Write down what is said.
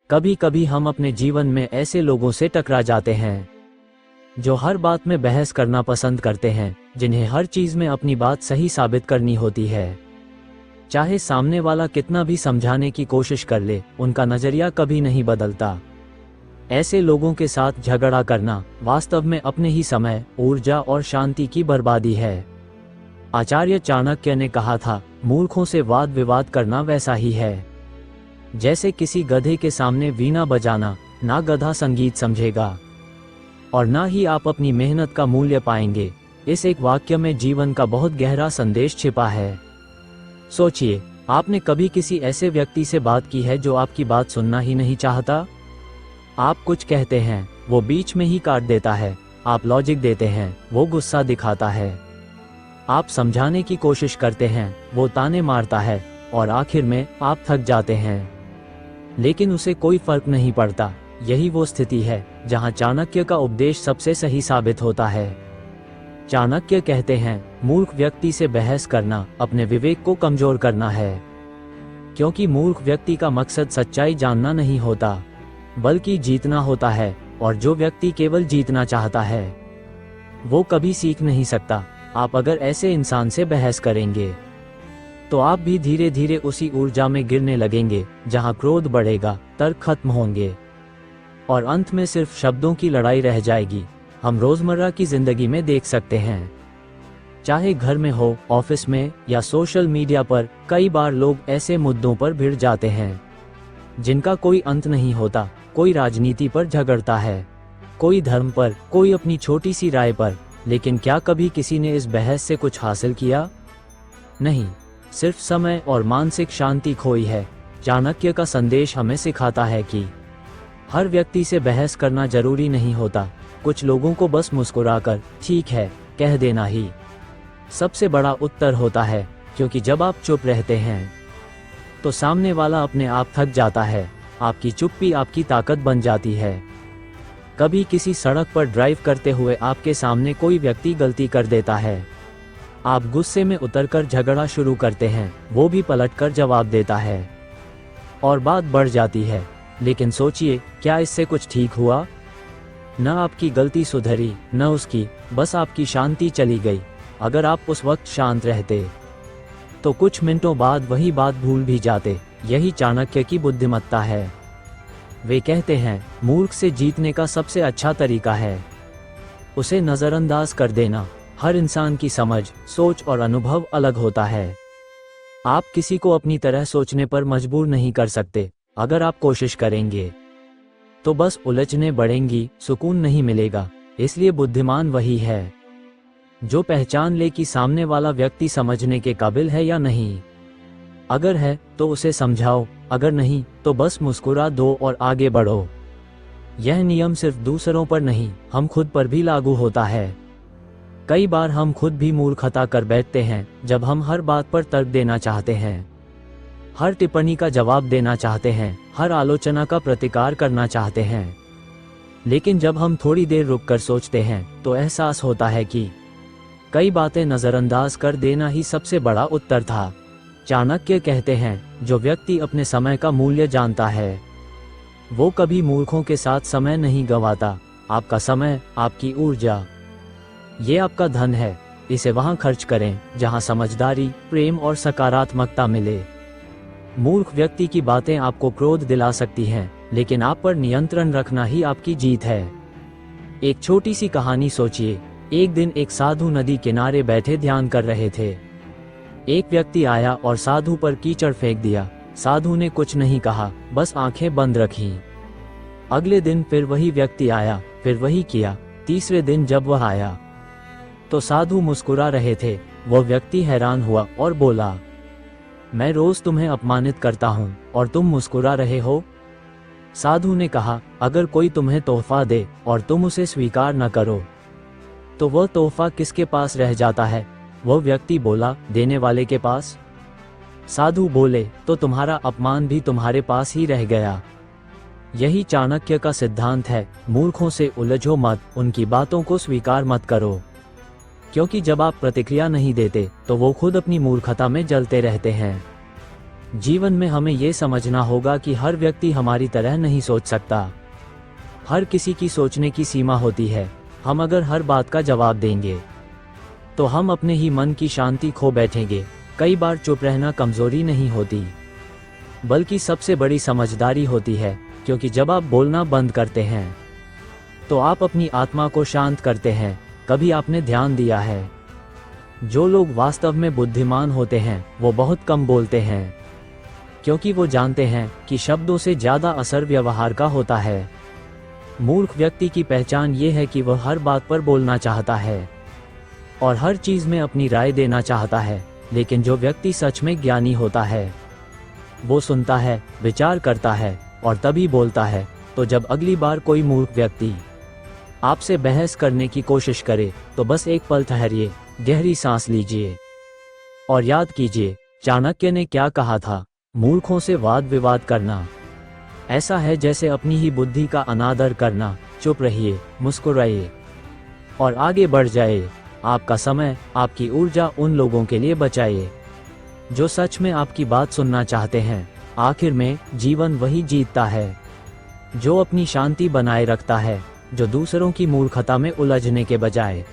कभी कभी हम अपने जीवन में ऐसे लोगों से टकरा जाते हैं जो हर बात में बहस करना पसंद करते हैं, जिन्हें हर चीज में अपनी बात सही साबित करनी होती है। चाहे सामने वाला कितना भी समझाने की कोशिश कर ले, उनका नजरिया कभी नहीं बदलता। ऐसे लोगों के साथ झगड़ा करना वास्तव में अपने ही समय, ऊर्जा और शांति की बर्बादी है। आचार्य चाणक्य ने कहा था, मूर्खों से वाद विवाद करना वैसा ही है जैसे किसी गधे के सामने वीणा बजाना। ना गधा संगीत समझेगा और ना ही आप अपनी मेहनत का मूल्य पाएंगे। इस एक वाक्य में जीवन का बहुत गहरा संदेश छिपा है। सोचिए, आपने कभी किसी ऐसे व्यक्ति से बात की है जो आपकी बात सुनना ही नहीं चाहता? आप कुछ कहते हैं, वो बीच में ही काट देता है। आप लॉजिक देते हैं, वो गुस्सा दिखाता है। आप समझाने की कोशिश करते हैं, वो ताने मारता है और आखिर में आप थक जाते हैं। लेकिन उसे कोई फर्क नहीं पड़ता। यही वो स्थिति है जहां चाणक्य का उपदेश सबसे सही साबित होता है। चाणक्य कहते हैं, मूर्ख व्यक्ति से बहस करना अपने विवेक को कमजोर करना है, क्योंकि मूर्ख व्यक्ति का मकसद सच्चाई जानना नहीं होता, बल्कि जीतना होता है। और जो व्यक्ति केवल जीतना चाहता है, वो कभी सीख नहीं सकता। आप अगर ऐसे इंसान से बहस करेंगे तो आप भी धीरे धीरे उसी ऊर्जा में गिरने लगेंगे जहां क्रोध बढ़ेगा, तर्क खत्म होंगे और अंत में सिर्फ शब्दों की लड़ाई रह जाएगी। हम रोजमर्रा की जिंदगी में देख सकते हैं, चाहे घर में हो, ऑफिस में या सोशल मीडिया पर, कई बार लोग ऐसे मुद्दों पर भिड़ जाते हैं जिनका कोई अंत नहीं होता। कोई राजनीति पर झगड़ता है, कोई धर्म पर, कोई अपनी छोटी सी राय पर। लेकिन क्या कभी किसी ने इस बहस से कुछ हासिल किया? नहीं, सिर्फ समय और मानसिक शांति खोई है। चाणक्य का संदेश हमें सिखाता है कि हर व्यक्ति से बहस करना जरूरी नहीं होता। कुछ लोगों को बस मुस्कुराकर ठीक है कह देना ही सबसे बड़ा उत्तर होता है, क्योंकि जब आप चुप रहते हैं तो सामने वाला अपने आप थक जाता है। आपकी चुप्पी आपकी ताकत बन जाती है। कभी किसी सड़क पर ड्राइव करते हुए आपके सामने कोई व्यक्ति गलती कर देता है। आप गुस्से में उतरकर झगड़ा शुरू करते हैं, वो भी पलटकर जवाब देता है और बात बढ़ जाती है। लेकिन सोचिए, क्या इससे कुछ ठीक हुआ? न आपकी गलती सुधरी, न उसकी, बस आपकी शांति चली गई। अगर आप उस वक्त शांत रहते तो कुछ मिनटों बाद वही बात भूल भी जाते। यही चाणक्य की बुद्धिमत्ता है। वे कहते हैं, मूर्ख से जीतने का सबसे अच्छा तरीका है उसे नजरअंदाज कर देना। हर इंसान की समझ, सोच और अनुभव अलग होता है। आप किसी को अपनी तरह सोचने पर मजबूर नहीं कर सकते। अगर आप कोशिश करेंगे तो बस उलझने बढ़ेंगी, सुकून नहीं मिलेगा। इसलिए बुद्धिमान वही है जो पहचान ले कि सामने वाला व्यक्ति समझने के काबिल है या नहीं। अगर है तो उसे समझाओ, अगर नहीं तो बस मुस्कुरा दो और आगे बढ़ो। यह नियम सिर्फ दूसरों पर नहीं, हम खुद पर भी लागू होता है। कई बार हम खुद भी मूर्खता कर बैठते हैं जब हम हर बात पर तर्क देना चाहते हैं, हर टिप्पणी का जवाब देना चाहते हैं, हर आलोचना का प्रतिकार करना चाहते हैं। लेकिन जब हम थोड़ी देर रुककर सोचते हैं तो एहसास होता है कि कई बातें नजरअंदाज कर देना ही सबसे बड़ा उत्तर था। चाणक्य कहते हैं, जो व्यक्ति अपने समय का मूल्य जानता है वो कभी मूर्खों के साथ समय नहीं गंवाता। आपका समय, आपकी ऊर्जा, ये आपका धन है। इसे वहां खर्च करें जहां समझदारी, प्रेम और सकारात्मकता मिले। मूर्ख व्यक्ति की बातें आपको क्रोध दिला सकती हैं, लेकिन आप पर नियंत्रण रखना ही आपकी जीत है। एक छोटी सी कहानी सोचिए। एक दिन एक साधु नदी किनारे बैठे ध्यान कर रहे थे। एक व्यक्ति आया और साधु पर कीचड़ फेंक दिया। साधु ने कुछ नहीं कहा, बस आंखें बंद रखीं। अगले दिन फिर वही व्यक्ति आया, फिर वही किया। तीसरे दिन जब वह आया तो साधु मुस्कुरा रहे थे। वह व्यक्ति हैरान हुआ और बोला, मैं रोज तुम्हें अपमानित करता हूँ और तुम मुस्कुरा रहे हो। साधु ने कहा, अगर कोई तुम्हें तोहफा दे और तुम उसे स्वीकार न करो तो वह तोहफा किसके पास रह जाता है? वह व्यक्ति बोला, देने वाले के पास। साधु बोले, तो तुम्हारा अपमान भी तुम्हारे पास ही रह गया। यही चाणक्य का सिद्धांत है, मूर्खों से उलझो मत, उनकी बातों को स्वीकार मत करो, क्योंकि जब आप प्रतिक्रिया नहीं देते तो वो खुद अपनी मूर्खता में जलते रहते हैं। जीवन में हमें ये समझना होगा कि हर व्यक्ति हमारी तरह नहीं सोच सकता। हर किसी की सोचने की सीमा होती है। हम अगर हर बात का जवाब देंगे तो हम अपने ही मन की शांति खो बैठेंगे। कई बार चुप रहना कमजोरी नहीं होती, बल्कि सबसे बड़ी समझदारी होती है, क्योंकि जब आप बोलना बंद करते हैं तो आप अपनी आत्मा को शांत करते हैं। कभी आपने ध्यान दिया है, जो लोग वास्तव में बुद्धिमान होते हैं वो बहुत कम बोलते हैं, क्योंकि वो जानते हैं कि शब्दों से ज्यादा असर व्यवहार का होता है। मूर्ख व्यक्ति की पहचान ये है कि वह हर बात पर बोलना चाहता है और हर चीज में अपनी राय देना चाहता है, लेकिन जो व्यक्ति सच में ज्ञानी होता है वो सुनता है, विचार करता है और तभी बोलता है। तो जब अगली बार कोई मूर्ख व्यक्ति आपसे बहस करने की कोशिश करे तो बस एक पल ठहरिए, गहरी सांस लीजिए और याद कीजिए, चाणक्य ने क्या कहा था, मूर्खों से वाद विवाद करना ऐसा है जैसे अपनी ही बुद्धि का अनादर करना। चुप रहिए, मुस्कुराइए और आगे बढ़ जाइए। आपका समय, आपकी ऊर्जा उन लोगों के लिए बचाइए जो सच में आपकी बात सुनना चाहते हैं। आखिर में जीवन वही जीतता है जो अपनी शांति बनाए रखता है, जो दूसरों की मूर्खता में उलझने के बजाय